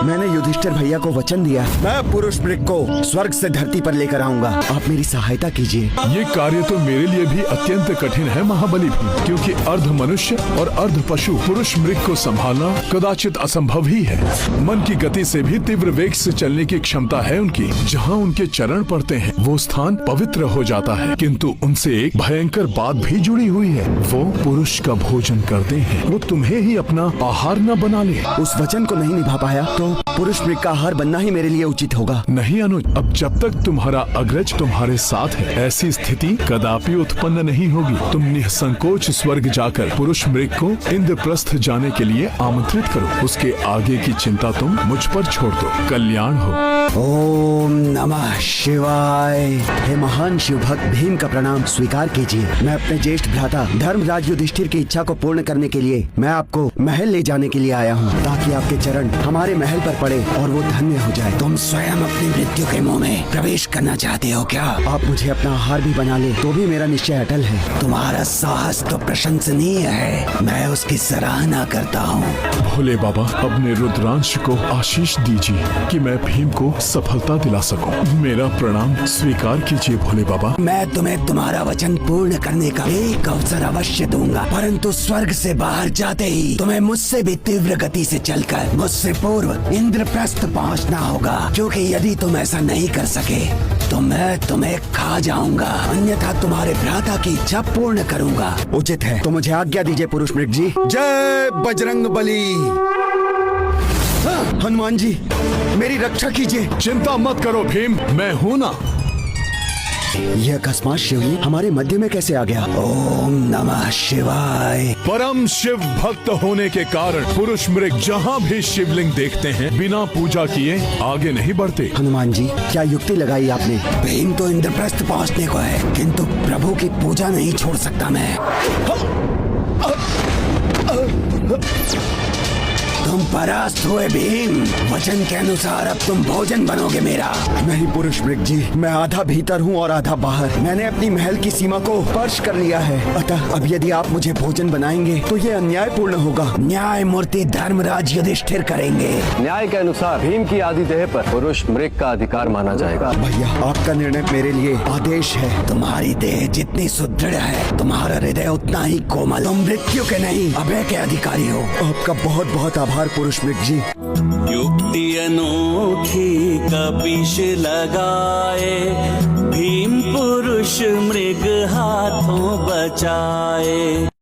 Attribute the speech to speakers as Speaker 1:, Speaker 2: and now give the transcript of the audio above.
Speaker 1: मैंने युधिष्ठिर भैया को वचन दिया, मैं पुरुष मृग को स्वर्ग से धरती पर लेकर आऊंगा। आप मेरी सहायता कीजिए।
Speaker 2: ये कार्य तो मेरे लिए भी अत्यंत कठिन है महाबली भी, क्योंकि अर्ध मनुष्य और अर्ध पशु पुरुष मृग को संभालना कदाचित असंभव ही है। मन की गति से भी तीव्र वेग से चलने की क्षमता है उनकी। जहाँ उनके चरण पड़ते हैं वो स्थान पवित्र हो जाता है, किंतु उनसे एक भयंकर बात भी जुड़ी हुई है। वो पुरुष का भोजन करते हैं, वो तुम्हें ही अपना आहार न बना ले।
Speaker 1: उस वचन को नहीं निभा पाया तो पुरुष मृग का आहार बनना ही मेरे लिए उचित होगा।
Speaker 2: नहीं अनुज, अब जब तक तुम्हारा अग्रज तुम्हारे साथ है ऐसी स्थिति कदापि उत्पन्न नहीं होगी। तुम निसंकोच स्वर्ग जाकर पुरुष मृग को इंद्रप्रस्थ जाने के लिए आमंत्रित करो। उसके आगे की चिंता तुम मुझ पर छोड़ दो। कल्याण हो।
Speaker 1: ओम नमः शिवाय। हे महान शिव भक्त भीम का प्रणाम स्वीकार कीजिए। मैं अपने ज्येष्ठ भ्राता धर्मराज युधिष्ठिर की इच्छा को पूर्ण करने के लिए मैं आपको महल ले जाने के लिए आया हूँ, ताकि आपके चरण हमारे महल पर पड़े और वो धन्य हो जाए। तुम स्वयं अपनी मृत्यु के मुंह में प्रवेश करना चाहते हो क्या? आप मुझे अपना आहार भी बना ले तो भी मेरा निश्चय अटल है। तुम्हारा साहस तो प्रशंसनीय है, मैं उसकी सराहना करता हूँ।
Speaker 2: भोले बाबा, अपने रुद्रांश को आशीष दीजिए कि मैं भीम को सफलता दिला सकूं। मेरा प्रणाम स्वीकार कीजिए भोले बाबा।
Speaker 1: मैं तुम्हें तुम्हारा वचन पूर्ण करने का एक अवसर अवश्य दूंगा, परंतु स्वर्ग से बाहर जाते ही तुम्हें मुझसे भी तीव्र गति से चलकर मुझसे पूर्व इंद्रप्रस्थ पहुंचना होगा, क्योंकि यदि तुम ऐसा नहीं कर सके तो मैं तुम्हें खा जाऊंगा, अन्यथा तुम्हारे भ्राता की इच्छा पूर्ण करूंगा। उचित है तो मुझे आज्ञा दीजिए पुरुष मृग जी। जय बजरंग बली। हनुमान जी, मेरी रक्षा कीजिए।
Speaker 2: चिंता मत करो भीम, मैं हूँ ना।
Speaker 1: यह अकस्मात शिवलिंग हमारे मध्य में कैसे आ गया? ओम नमः शिवाय।
Speaker 2: परम शिव भक्त होने के कारण पुरुष मृग जहाँ भी शिवलिंग देखते हैं बिना पूजा किए आगे नहीं बढ़ते।
Speaker 1: हनुमान जी, क्या युक्ति लगाई आपने? भीम तो इंद्रप्रस्थ पहुँचने को है, किंतु प्रभु की पूजा नहीं छोड़ सकता मैं। तुम परास्त हुए भीम। वचन के अनुसार अब तुम भोजन बनोगे मेरा। नहीं पुरुष मृग जी, मैं आधा भीतर हूँ और आधा बाहर। मैंने अपनी महल की सीमा को स्पर्श कर लिया है, अतः अब यदि आप मुझे भोजन बनाएंगे तो ये अन्यायपूर्ण होगा। न्याय मूर्ति धर्मराज युधिष्ठिर करेंगे।
Speaker 3: न्याय के अनुसार भीम की आदि देह पर पुरुष मृग का अधिकार माना जाएगा।
Speaker 1: भैया, आपका निर्णय मेरे लिए आदेश है। तुम्हारी देह जितनी सुदृढ़ है, तुम्हारा हृदय उतना ही कोमल। तुम मृत्यु के नहीं अभय के अधिकारी हो। आपका बहुत बहुत आभार पुरुष मृग जी।
Speaker 4: युक्ति अनोखी कपीश लगाए, भीम पुरुष मृग हाथों बचाए।